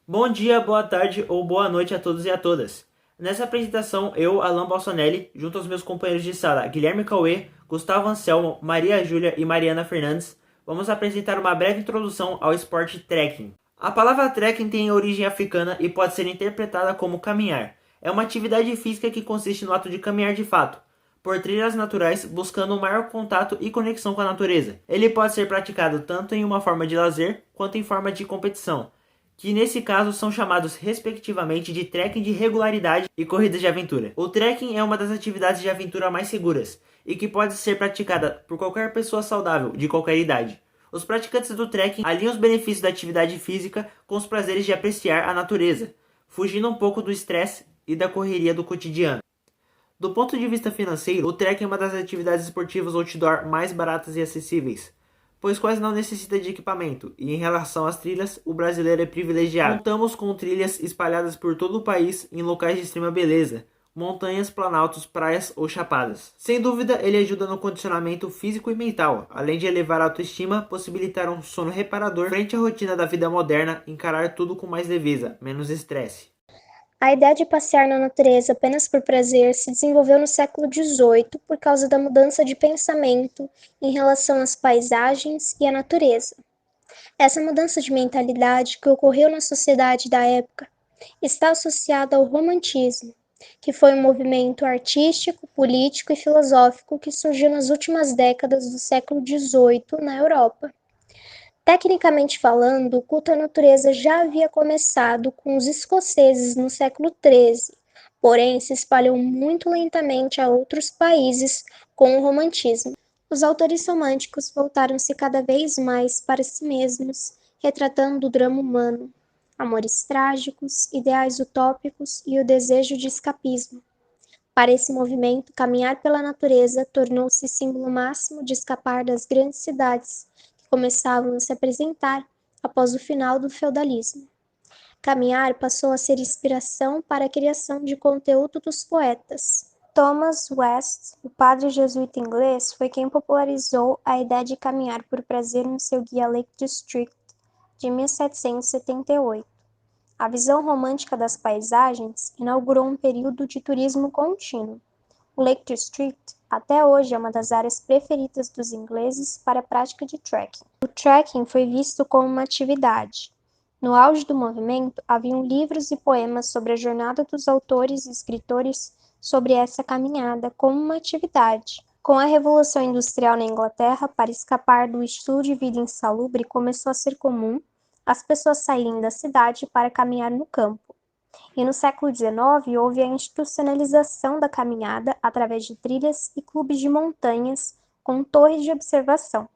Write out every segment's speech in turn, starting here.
Bom dia, boa tarde ou boa noite a todos e a todas. Nessa apresentação, eu, Alan Balsonelli, junto aos meus companheiros de sala Guilherme Cauê, Gustavo Anselmo, Maria Júlia e Mariana Fernandes, vamos apresentar uma breve introdução ao esporte trekking. A palavra trekking tem origem africana e pode ser interpretada como caminhar. É uma atividade física que consiste no ato de caminhar de fato, por trilhas naturais, buscando um maior contato e conexão com a natureza. Ele pode ser praticado tanto em uma forma de lazer quanto em forma de competição, que nesse caso são chamados respectivamente de trekking de regularidade e corridas de aventura. O trekking é uma das atividades de aventura mais seguras e que pode ser praticada por qualquer pessoa saudável de qualquer idade. Os praticantes do trekking alinham os benefícios da atividade física com os prazeres de apreciar a natureza, fugindo um pouco do estresse e da correria do cotidiano. Do ponto de vista financeiro, o trekking é uma das atividades esportivas outdoor mais baratas e acessíveis, pois quase não necessita de equipamento, e em relação às trilhas, o brasileiro é privilegiado. Contamos com trilhas espalhadas por todo o país em locais de extrema beleza, montanhas, planaltos, praias ou chapadas. Sem dúvida, ele ajuda no condicionamento físico e mental, além de elevar a autoestima, possibilitar um sono reparador frente à rotina da vida moderna, encarar tudo com mais leveza, menos estresse. A ideia de passear na natureza apenas por prazer se desenvolveu no século XVIII por causa da mudança de pensamento em relação às paisagens e à natureza. Essa mudança de mentalidade que ocorreu na sociedade da época está associada ao romantismo, que foi um movimento artístico, político e filosófico que surgiu nas últimas décadas do século XVIII na Europa. Tecnicamente falando, o culto à natureza já havia começado com os escoceses no século XIII, porém se espalhou muito lentamente a outros países com o romantismo. Os autores românticos voltaram-se cada vez mais para si mesmos, retratando o drama humano, amores trágicos, ideais utópicos e o desejo de escapismo. Para esse movimento, caminhar pela natureza tornou-se símbolo máximo de escapar das grandes cidades que começavam a se apresentar após o final do feudalismo. Caminhar passou a ser inspiração para a criação de conteúdo dos poetas. Thomas West, o padre jesuíta inglês, foi quem popularizou a ideia de caminhar por prazer no seu guia Lake District de 1778. A visão romântica das paisagens inaugurou um período de turismo contínuo. O Lake District até hoje é uma das áreas preferidas dos ingleses para a prática de trekking. O trekking foi visto como uma atividade. No auge do movimento, haviam livros e poemas sobre a jornada dos autores e escritores sobre essa caminhada como uma atividade. Com a Revolução Industrial na Inglaterra, para escapar do estilo de vida insalubre, começou a ser comum as pessoas saírem da cidade para caminhar no campo. E no século XIX houve a institucionalização da caminhada através de trilhas e clubes de montanhas com torres de observação.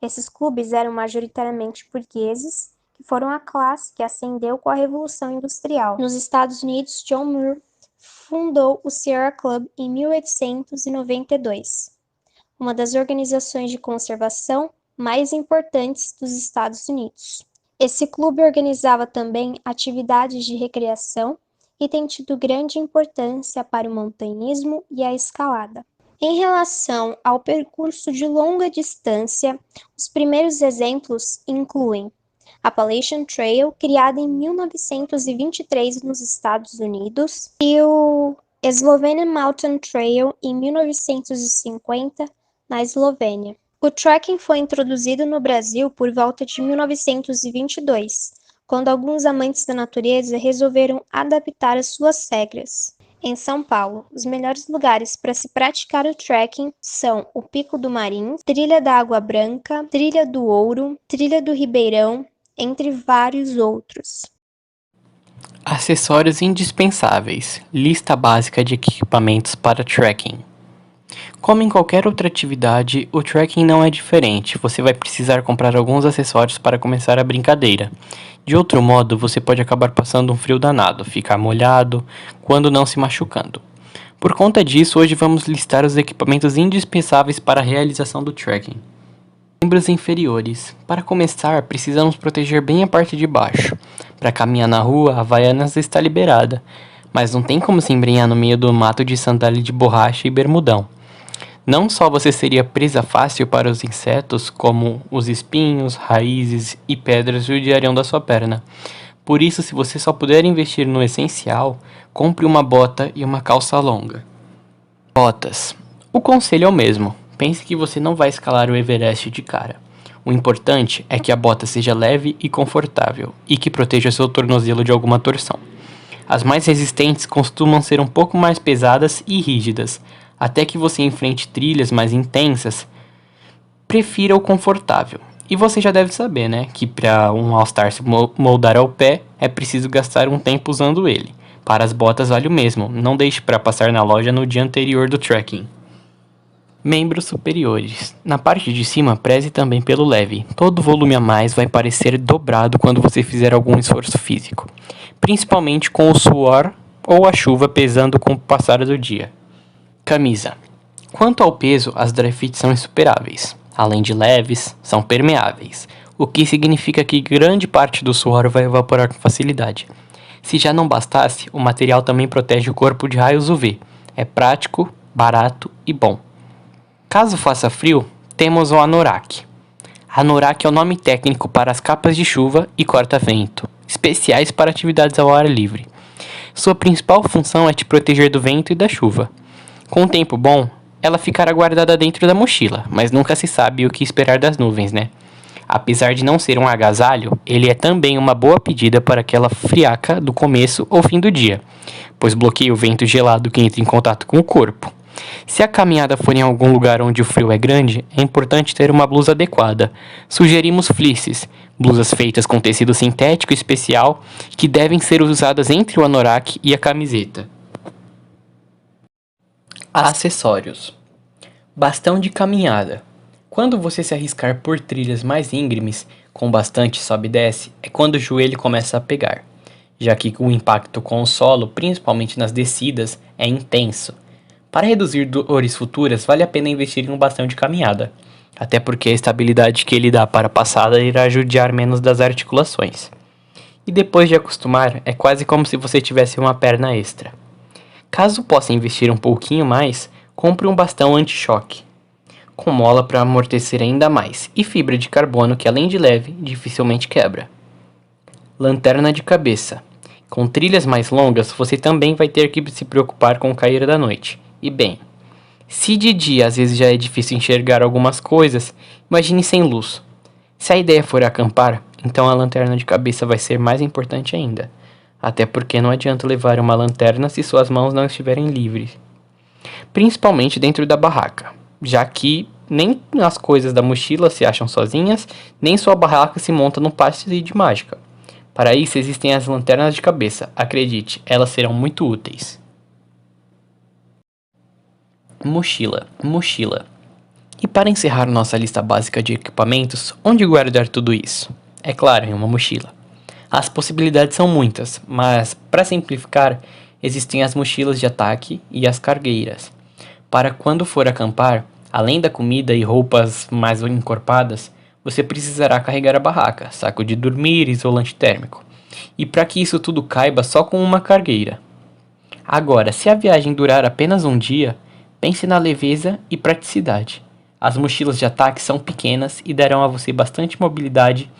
Esses clubes eram majoritariamente burgueses, que foram a classe que ascendeu com a Revolução Industrial. Nos Estados Unidos, John Muir fundou o Sierra Club em 1892, uma das organizações de conservação mais importantes dos Estados Unidos. Esse clube organizava também atividades de recreação e tem tido grande importância para o montanhismo e a escalada. Em relação ao percurso de longa distância, os primeiros exemplos incluem Appalachian Trail, criado em 1923 nos Estados Unidos, e o Slovenian Mountain Trail, em 1950, na Eslovênia. O trekking foi introduzido no Brasil por volta de 1922, quando alguns amantes da natureza resolveram adaptar as suas regras. Em São Paulo, os melhores lugares para se praticar o trekking são o Pico do Marim, Trilha da Água Branca, Trilha do Ouro, Trilha do Ribeirão, entre vários outros. Acessórios indispensáveis. Lista básica de equipamentos para trekking. Como em qualquer outra atividade, o trekking não é diferente. Você vai precisar comprar alguns acessórios para começar a brincadeira. De outro modo, você pode acabar passando um frio danado, ficar molhado, quando não se machucando. Por conta disso, hoje vamos listar os equipamentos indispensáveis para a realização do trekking. Membros inferiores. Para começar, precisamos proteger bem a parte de baixo. Para caminhar na rua, a Havaianas está liberada, mas não tem como se embrenhar no meio do mato de sandália de borracha e bermudão. Não só você seria presa fácil para os insetos, como os espinhos, raízes e pedras judiariam da sua perna. Por isso, se você só puder investir no essencial, compre uma bota e uma calça longa. Botas. O conselho é o mesmo. Pense que você não vai escalar o Everest de cara. O importante é que a bota seja leve e confortável, e que proteja seu tornozelo de alguma torção. As mais resistentes costumam ser um pouco mais pesadas e rígidas, até que você enfrente trilhas mais intensas. Prefira o confortável. E você já deve saber, né, que para um All-Star se moldar ao pé, é preciso gastar um tempo usando ele. Para as botas vale o mesmo, não deixe para passar na loja no dia anterior do trekking. Membros superiores. Na parte de cima, preze também pelo leve. Todo volume a mais vai parecer dobrado quando você fizer algum esforço físico, principalmente com o suor ou a chuva pesando com o passar do dia. Camisa. Quanto ao peso, as dry fit são insuperáveis. Além de leves, são permeáveis, o que significa que grande parte do suor vai evaporar com facilidade. Se já não bastasse, o material também protege o corpo de raios UV. É prático, barato e bom. Caso faça frio, temos o anorak. Anorak é o nome técnico para as capas de chuva e corta-vento, especiais para atividades ao ar livre. Sua principal função é te proteger do vento e da chuva. Com um tempo bom, ela ficará guardada dentro da mochila, mas nunca se sabe o que esperar das nuvens, né? Apesar de não ser um agasalho, ele é também uma boa pedida para aquela friaca do começo ou fim do dia, pois bloqueia o vento gelado que entra em contato com o corpo. Se a caminhada for em algum lugar onde o frio é grande, é importante ter uma blusa adequada. Sugerimos fleeces, blusas feitas com tecido sintético especial, que devem ser usadas entre o anorak e a camiseta. Acessórios. Bastão de caminhada. Quando você se arriscar por trilhas mais íngremes, com bastante sobe e desce, é quando o joelho começa a pegar, já que o impacto com o solo, principalmente nas descidas, é intenso. Para reduzir dores futuras, vale a pena investir em um bastão de caminhada, até porque a estabilidade que ele dá para a passada irá judiar menos das articulações. E depois de acostumar, é quase como se você tivesse uma perna extra. Caso possa investir um pouquinho mais, compre um bastão anti-choque, com mola para amortecer ainda mais, e fibra de carbono que, além de leve, dificilmente quebra. Lanterna de cabeça. Com trilhas mais longas, você também vai ter que se preocupar com o cair da noite. E bem, se de dia às vezes já é difícil enxergar algumas coisas, imagine sem luz. Se a ideia for acampar, então a lanterna de cabeça vai ser mais importante ainda. Até porque não adianta levar uma lanterna se suas mãos não estiverem livres. Principalmente dentro da barraca, já que nem as coisas da mochila se acham sozinhas, nem sua barraca se monta num passe de mágica. Para isso existem as lanternas de cabeça, acredite, elas serão muito úteis. Mochila. E para encerrar nossa lista básica de equipamentos, onde guardar tudo isso? É claro, em uma mochila. As possibilidades são muitas, mas para simplificar, existem as mochilas de ataque e as cargueiras. Para quando for acampar, além da comida e roupas mais encorpadas, você precisará carregar a barraca, saco de dormir e isolante térmico. E para que isso tudo caiba só com uma cargueira. Agora, se a viagem durar apenas um dia, pense na leveza e praticidade. As mochilas de ataque são pequenas e darão a você bastante mobilidade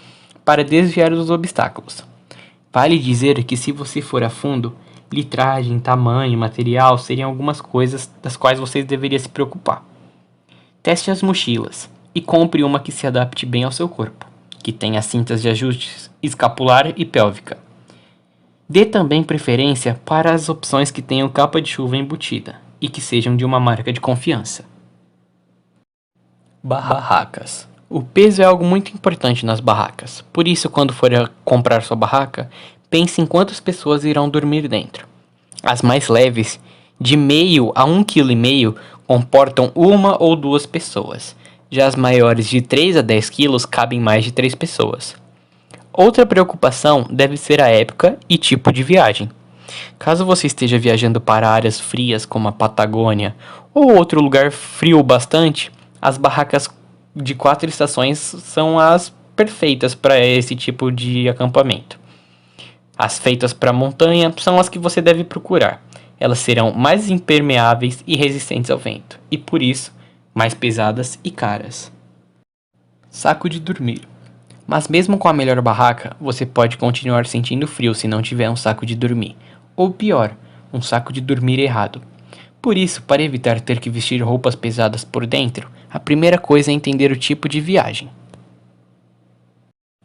para desviar dos obstáculos. Vale dizer que se você for a fundo, litragem, tamanho, material seriam algumas coisas das quais você deveria se preocupar. Teste as mochilas e compre uma que se adapte bem ao seu corpo, que tenha cintas de ajustes escapular e pélvica. Dê também preferência para as opções que tenham capa de chuva embutida e que sejam de uma marca de confiança. Barracas. O peso é algo muito importante nas barracas, por isso quando for comprar sua barraca, pense em quantas pessoas irão dormir dentro. As mais leves, de meio a 1,5 kg, comportam uma ou duas pessoas. Já as maiores, de 3 a 10 kg, cabem mais de 3 pessoas. Outra preocupação deve ser a época e tipo de viagem. Caso você esteja viajando para áreas frias como a Patagônia ou outro lugar frio bastante, as barracas de 4 estações são as perfeitas para esse tipo de acampamento. As feitas para montanha são as que você deve procurar. Elas serão mais impermeáveis e resistentes ao vento, e por isso, mais pesadas e caras. Saco de dormir. Mas mesmo com a melhor barraca, você pode continuar sentindo frio se não tiver um saco de dormir. Ou pior, um saco de dormir errado. Por isso, para evitar ter que vestir roupas pesadas por dentro, a primeira coisa é entender o tipo de viagem.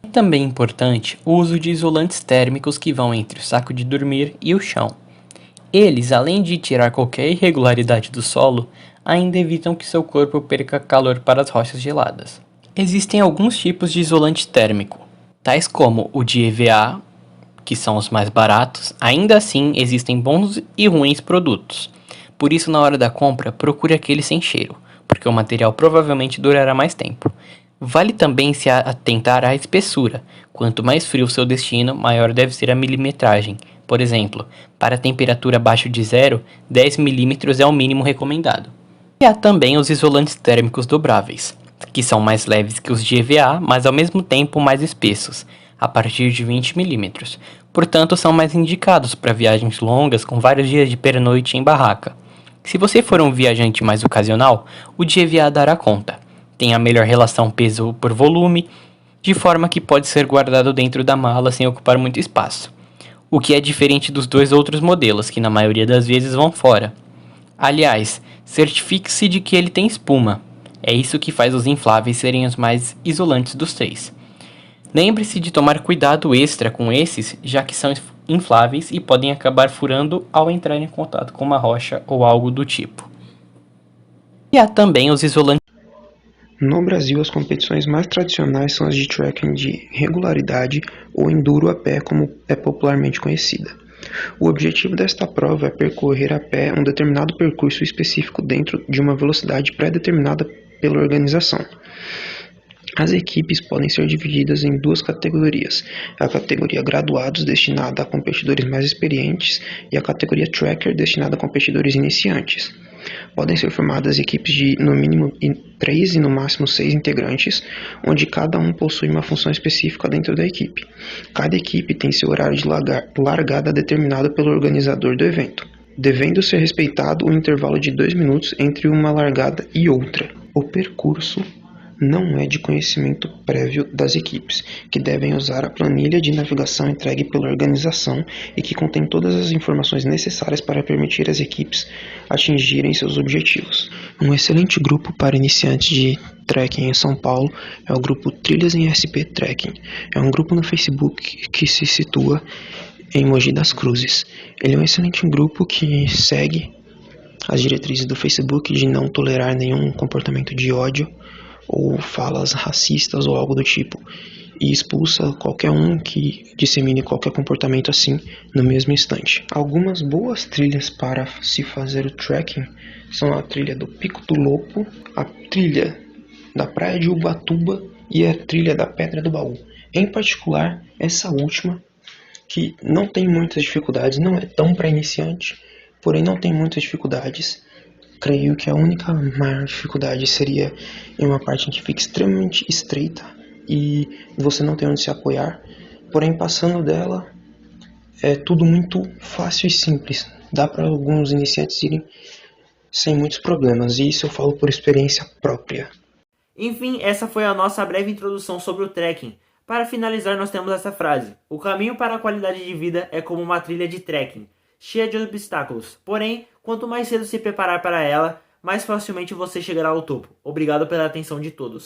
É também importante o uso de isolantes térmicos que vão entre o saco de dormir e o chão. Eles, além de tirar qualquer irregularidade do solo, ainda evitam que seu corpo perca calor para as rochas geladas. Existem alguns tipos de isolante térmico, tais como o de EVA, que são os mais baratos. Ainda assim, existem bons e ruins produtos. Por isso, na hora da compra, procure aquele sem cheiro, porque o material provavelmente durará mais tempo. Vale também se atentar à espessura. Quanto mais frio o seu destino, maior deve ser a milimetragem. Por exemplo, para temperatura abaixo de zero, 10 milímetros é o mínimo recomendado. E há também os isolantes térmicos dobráveis, que são mais leves que os de EVA, mas ao mesmo tempo mais espessos, a partir de 20 milímetros. Portanto, são mais indicados para viagens longas com vários dias de pernoite em barraca. Se você for um viajante mais ocasional, o de EVA dará conta. Tem a melhor relação peso por volume, de forma que pode ser guardado dentro da mala sem ocupar muito espaço. O que é diferente dos dois outros modelos, que na maioria das vezes vão fora. Aliás, certifique-se de que ele tem espuma. É isso que faz os infláveis serem os mais isolantes dos três. Lembre-se de tomar cuidado extra com esses, já que são infláveis e podem acabar furando ao entrar em contato com uma rocha ou algo do tipo. E há também os isolantes. No Brasil, as competições mais tradicionais são as de trekking de regularidade ou enduro a pé, como é popularmente conhecida. O objetivo desta prova é percorrer a pé um determinado percurso específico dentro de uma velocidade pré-determinada pela organização. As equipes podem ser divididas em duas categorias: a categoria graduados, destinada a competidores mais experientes, e a categoria tracker, destinada a competidores iniciantes. Podem ser formadas equipes de no mínimo 3 e no máximo 6 integrantes, onde cada um possui uma função específica dentro da equipe. Cada equipe tem seu horário de largada determinado pelo organizador do evento, devendo ser respeitado um intervalo de 2 minutos entre uma largada e outra. O percurso não é de conhecimento prévio das equipes, que devem usar a planilha de navegação entregue pela organização e que contém todas as informações necessárias para permitir às equipes atingirem seus objetivos. Um excelente grupo para iniciantes de trekking em São Paulo é o grupo Trilhas em SP Trekking. É um grupo no Facebook que se situa em Mogi das Cruzes. Ele é um excelente grupo que segue as diretrizes do Facebook de não tolerar nenhum comportamento de ódio ou falas racistas ou algo do tipo, e expulsa qualquer um que dissemine qualquer comportamento assim no mesmo instante. Algumas boas trilhas para se fazer o trekking são a trilha do Pico do Lopo, a trilha da Praia de Ubatuba e a trilha da Pedra do Baú. Em particular, essa última, que não tem muitas dificuldades, não é tão para iniciante, porém não tem muitas dificuldades. Creio que a única maior dificuldade seria em uma parte em que fica extremamente estreita e você não tem onde se apoiar. Porém, passando dela, é tudo muito fácil e simples. Dá para alguns iniciantes irem sem muitos problemas, e isso eu falo por experiência própria. Enfim, essa foi a nossa breve introdução sobre o trekking. Para finalizar, nós temos essa frase: o caminho para a qualidade de vida é como uma trilha de trekking, cheia de obstáculos. Porém, quanto mais cedo se preparar para ela, mais facilmente você chegará ao topo. Obrigado pela atenção de todos.